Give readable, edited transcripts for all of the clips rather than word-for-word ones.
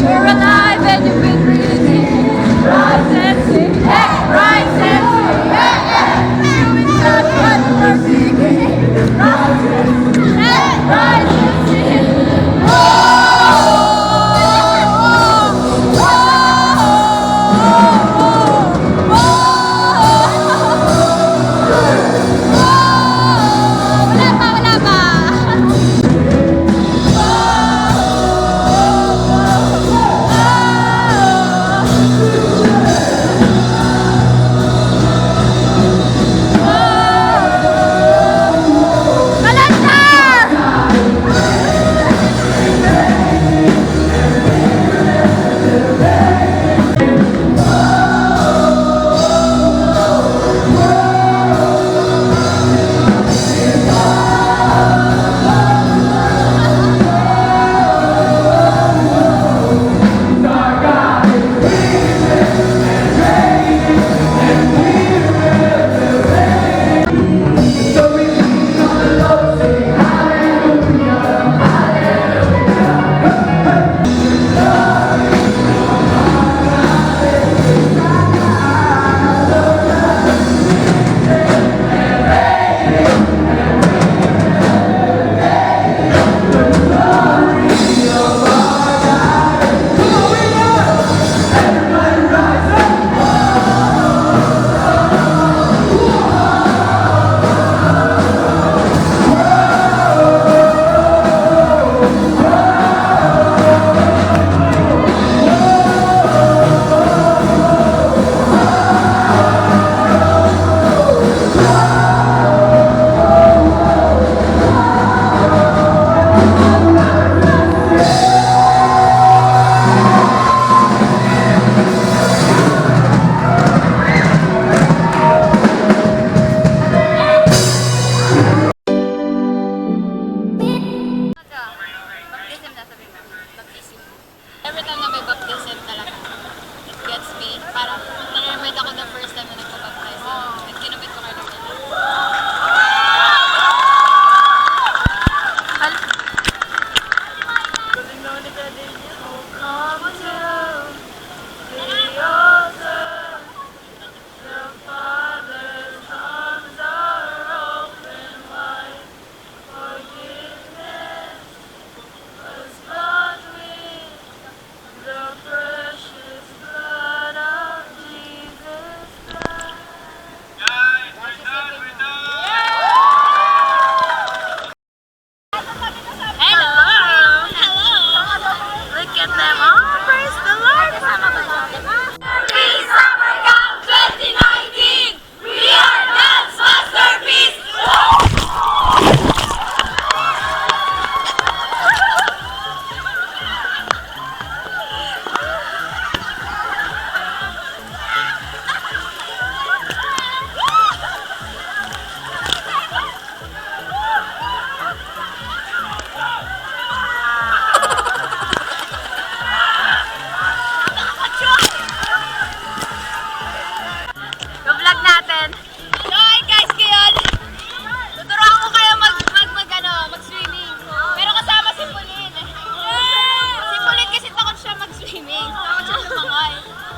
You're alive and you've been breathing. Rise and sing.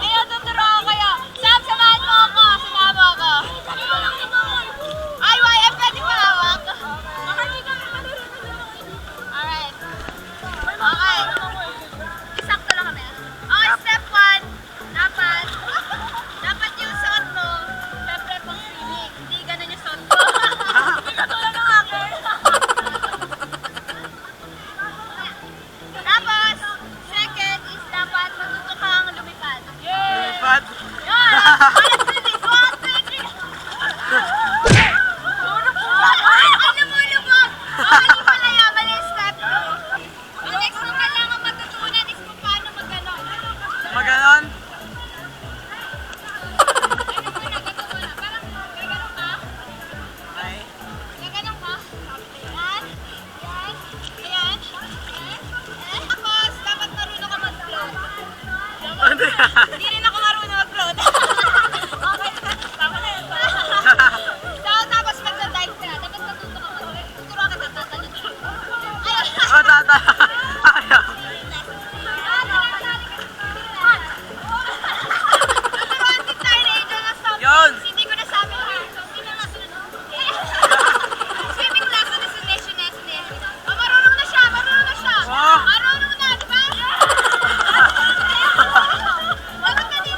Ayun, tuturuan ko kayo. Sam, samahan mo ako. Samahan mo ako. Ay, YF, pwede mo hawak. Alright. Okay. Isakto lang kami. Okay, step 1. Dapat yung suot mo, syempre pang swimming. Hindi ganun yung suot mo. Hindi katulad ng akin. Tapos, second is dapat matuto kang lumipad. Lumipad? Yun! Let's do this! 1, 2, 3! Ay, lumulubog! Mali pala yan, mali yung step 2. Ang next na kailangan matutunan is kung paano mag-ganon. Maganon? Parang gaganon ka. Ay. Gaganon ka. Yan. Yan. Ayan. Ayan. Tapos, dapat marunong ka mag-float. Ano yan? Hindi rin ako marunong mag-float. Okay. Tama na yun. Tapos mag-dive ka. Dapat matuto ka mag-dive. Tuturuan ka tatalon. Ayun. Oh, tata. Ayaw. Tuturuan din tayo na ito ng something. Yun. Hindi ko nasabi ha. Swimming lesson is a nation. Oh, marunong na siya. Marunong na siya. Oh. Marunong na, di ba? Dapat ganito.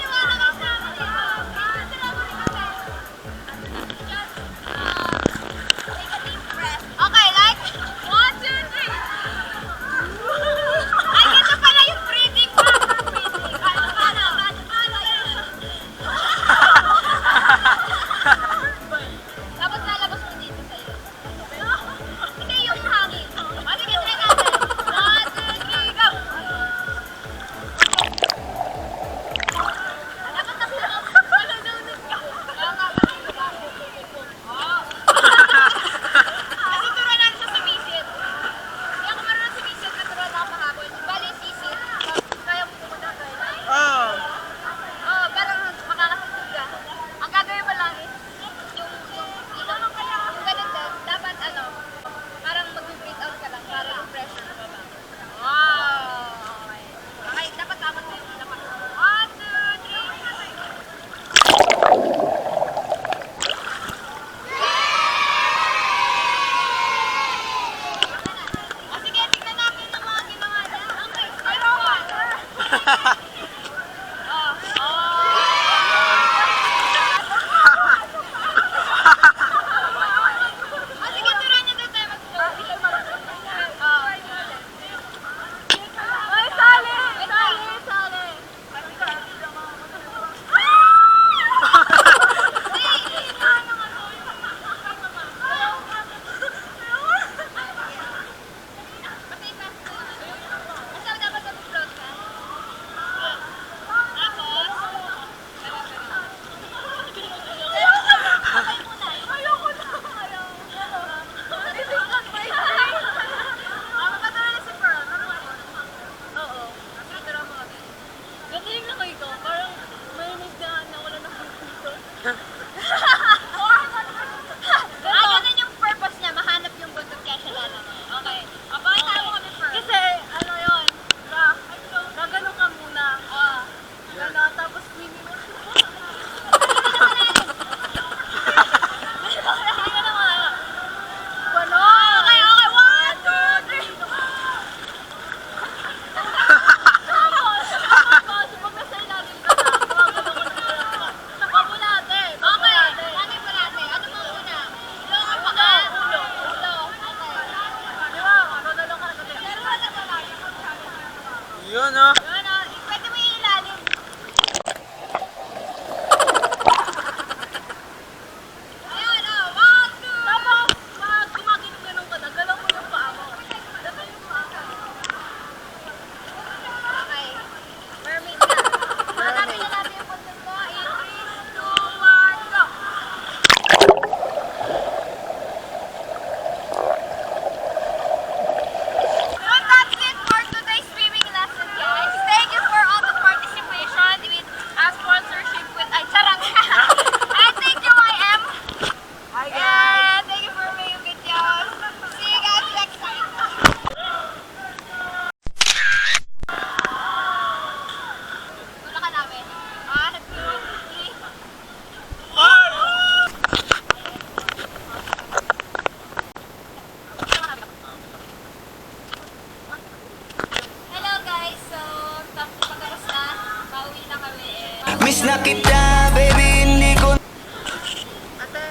Namiss na kita, baby, hindi ko Ate,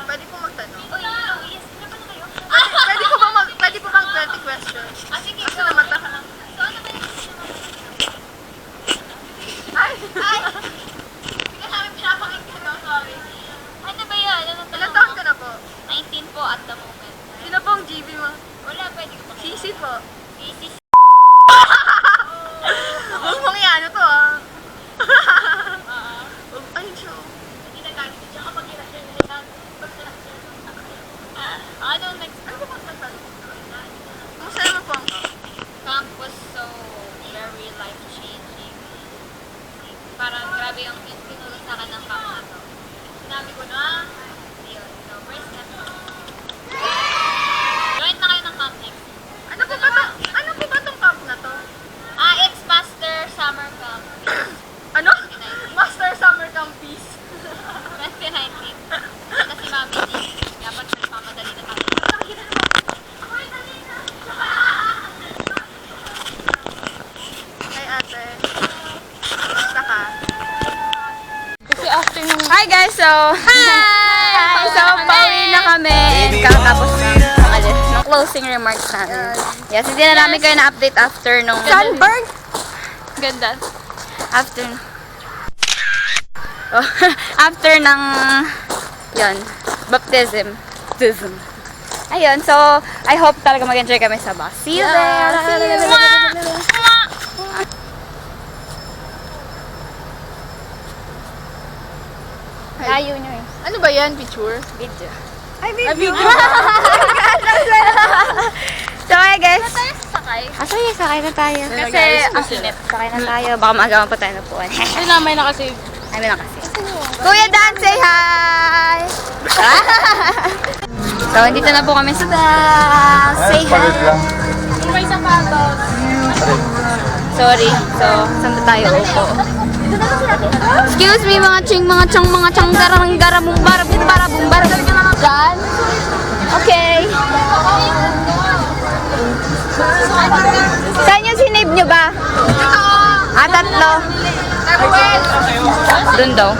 pwede po magtanong. Uy, yes. Ano ba na kayo? Pwede po bang 20 questions? Sige, Kasi go. namata. So, ano ba yung Ay! Ay! Hindi ka namin pinapakinggan, no? Sorry. Ano ba yan? Ano Ilan taon ka na po? 19 po at the moment. Sino pong GB mo? Wala, pwede ko pa. Sisi po. Easy. Huwag mong ano to ah. Ay, siya. Hindi na galit siya kapag ginasyan niya. Ano next? Ano po bang nagtanong? Masaya mo po ang Camp was so very life-changing. Parang grabe ang tinulong sa akin ng camp na to. Sinabi ko na, yun. So, first step. Join na kayo ng camp next. Ano po ba tong camp na to? It's Master Summer Camp. Ano? Master Summer Camp Peace. 2019. Kasi Mami G. Dapat nagmamadali na tayo. Ay ate. Basta ka. Hi guys, so so pauwi na kami and kakatapos ng alis ng closing remarks namin. Yes, hindi na namin kayo na-update after nung Sunburn. Ganda. After oh, after ng yon baptism. Ayun, so I hope talaga mag-enjoy kami sa bus. See you there. See you. Layo nyo eh. Ano ba yan? Picture? Video. Ay, video! So, hi guys. Sakay. Sige, sakay na tayo. Kasi, ang init. Sakay na tayo. Baka magawa pa tayo na puwan. Ay, namay na kasi. Ay, may nakasi. Kuya Dan, say hi! So, dito na po kami sa bus. Say hi! May sapatos. Sorry. So, saan ba tayo upo? Excuse me, mga ching, mga chang, garang, garabong, barabong, barabong, barabong. Diyan? Okay. Saan yung sinave nyo ba? Tatlo. Doon daw.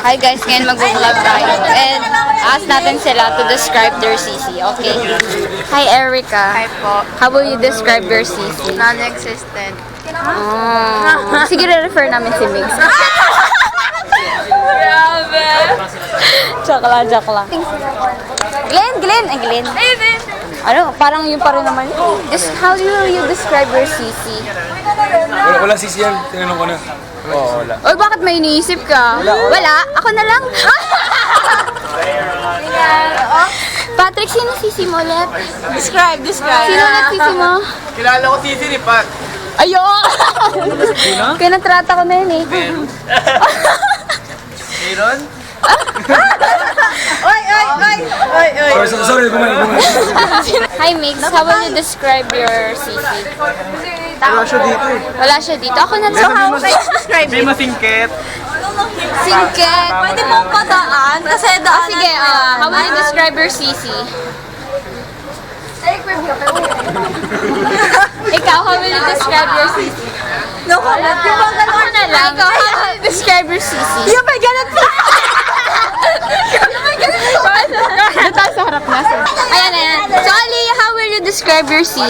Hi guys, ngayon mag-vlog tayo. And ask natin sila to describe their CC, okay? Hi Erica. Hi po. How will you describe your CC? Non-existent. Oh. Sige, refer namin si Migs. Grabe. Joke lang. Glenn. Ay, Glenn. Ano, parang yun pa rin naman. How will you describe your CC? Wala sisi yan. Tinanong ko na. Oo, wala. Oy, bakit may iniisip ka? Wala? Ako na lang? Patrick, sino CC mo ulit? Describe. Sino ulit CC mo? Kilala ko sisi ni Pat. Ayun! Kinatrata ko na yun eh. Aaron? Sorry, kumain. Hi Mix, how will you describe your CC? Wala siya dito eh. Wala siya dito. Ako na lang. How will you describe May masingkit. Singket. Pwede mong padaan kasi daan. Sige, how will you describe your CC? Ikaw, how will you describe your CC? No comment. Ako na lang. Ikaw, how will you describe your CC? Yung may ganat pa! Ito sa harap na. Ayan. So, Ali, how will you describe your CC?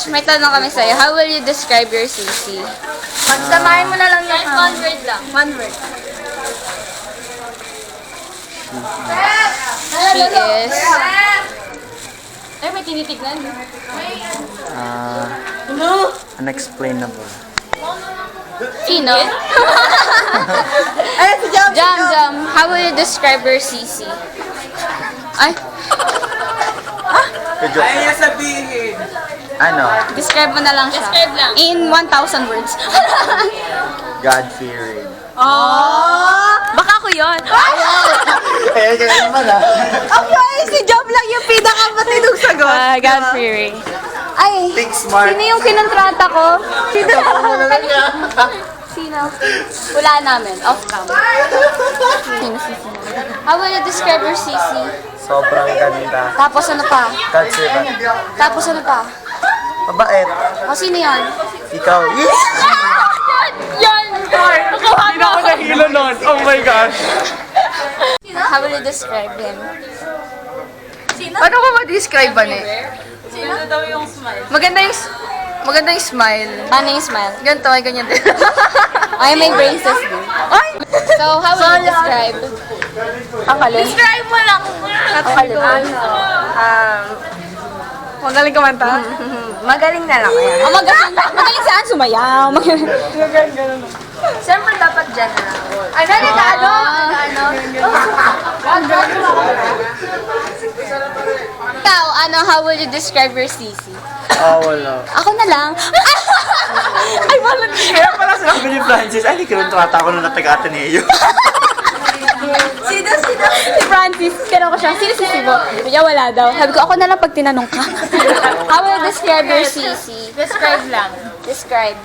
May tanong kami sa'yo. How will you describe your CC? Pagsamahin mo na lang yung One word lang. One word. She is... Ay, may tinitignan. Unexplainable. Sino? Ay, si Jam. Jam. How will you describe your CC? Ay, Ay, sabihin. Ano? describe mo na lang siya. Describe lang. In 1,000 words. God-fearing. Baka ako yun. Eh, kaya naman ah. Okay, si Jam lang yung pinakamatindong sagot. God-fearing. Ay, Think smart. sino yung kinontrata ko? Sino? Wala namin. Off cam. Sino? How will you describe your sisi? Sobrang ganda. Tapos ano pa? Katsiba. Tapos ano pa? Mabait. O, sino yun? Ikaw. Yes! Yan! Hindi ako nahilo nun. Oh my gosh. How will you describe him? Ano ko ma-describe ba ni? Maganda yung smile. Paano yung smile? Ganito, ay ganyan din. Ay, may braces din. So, how will you describe? Akalin. Describe mo lang. Akalin. Magaling kumanta? Magaling na lang. Oh, magaling saan? Sumayaw. Siyempre dapat general. Ano? Ikaw, how will you describe your sisi? Wala. Ako na lang. Ay, wala na. Kaya pala sinabi ni Francis, ay, hindi ko rin tumata ako nung natag-ate niyo. Sino? Si Francis. Kaya ko siya, sino sisi mo? Sabi niya, wala daw. Sabi ko, ako na lang pag tinanong ka. How will you describe your sisi? Describe lang. Describe.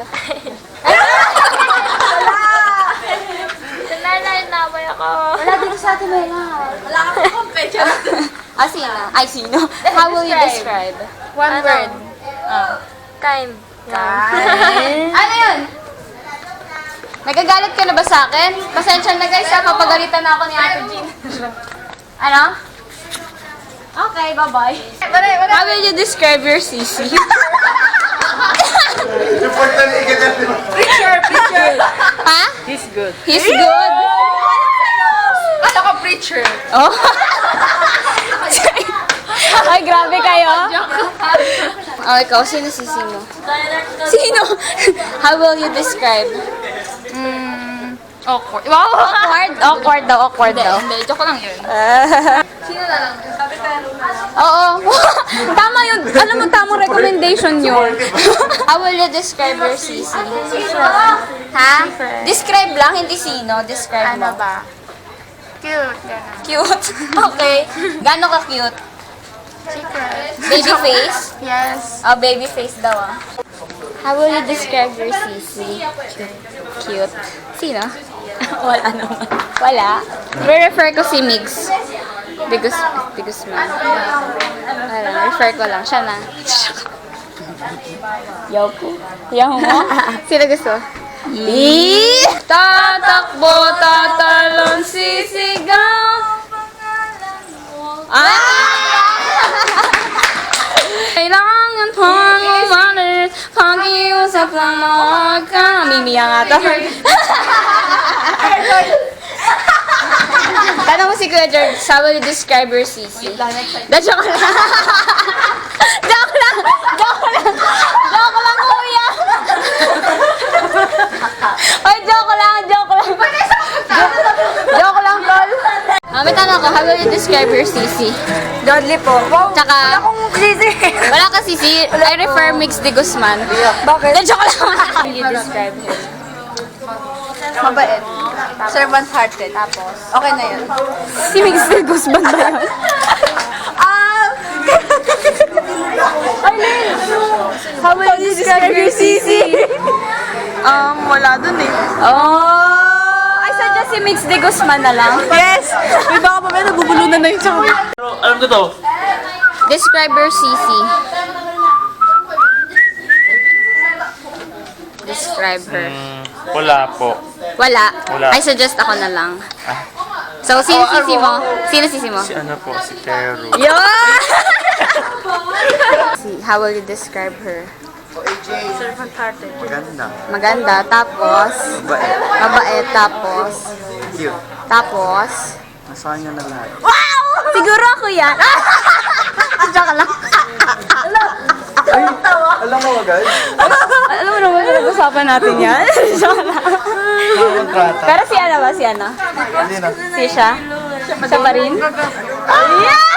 Naway ako. Wala din sa atin, Wala ka pong pecha. Sino? Ay, sino? How will you describe? One word. Kind. Ano yun? Nagagalit ka na ba sa akin? Pasensya na guys, papagalitan na ako ni Ate Jean. Ano? Okay, bye-bye. How will you describe your sisi? Preacher. Ha? He's good. He's good. Ano ka preacher? Oh. Ay, grabe kayo. Oh, ikaw, sino sisi mo? Sino? How will you describe? Awkward. Wow! Awkward daw. Hindi, joke lang yun. Sino na lang? Oo. Tama yun. Alam mo, tamang recommendation yun. How will you describe your sisi? Ha? Describe lang, hindi sino. Describe mo. ba? Cute. Cute. Okay. Gano'n ka cute? Baby face? Yes. Oh, baby face daw ah. How will you describe your sisi? Cute. Sino? Wala naman. Wala? Re-refer ko si Migs. Bigus man. Wala, refer ko lang. Siya na. Yoko. Yaw mo? Sino gusto? Tatakbo, tatalon, sisigaw. Kailangan pang umalis, pag-iusap lang na huwag ka. Mimiya nga to. Tanong mo si Kuya George, how will you describe your sisi? Joke lang. Joke lang, kuya. Ay, joke lang. Joke lang, tol. May tanong ko, how will you describe your sisi? Godly po. Wow. Tsaka, Wala akong sisi. wala ka sisi. I refer Mix de Guzman. Bakit? Joke lang. How will you describe him? Mabait. Servant-hearted. Tapos? Okay na yun. Si Mix de Guzman ba yun? How will you describe your sisi? Wala dun eh. Oh, I suggest si Mix de Guzman na lang. Yes! May baka pa may nabubulunan na yung tsaka. Alam ko to. Describe your sisi. Describe her. Wala po. Wala. Wala. I suggest ako na lang. So, sino sisi mo? Sino sisi mo? Si ano po, si Tero. Yun! How will you describe her? Servant-hearted. Maganda. Maganda, tapos Mabait. mabait, tapos Cute. tapos Nasa kanya na lahat. siguro ako yan. Joke lang. Alam mo agad? Alam mo naman, nag-usapan natin yan. Joke lang. Nakakontrata. Pero si Ana ba? Si Ana? Hindi na. Si siya? Siya pa rin? Yeah!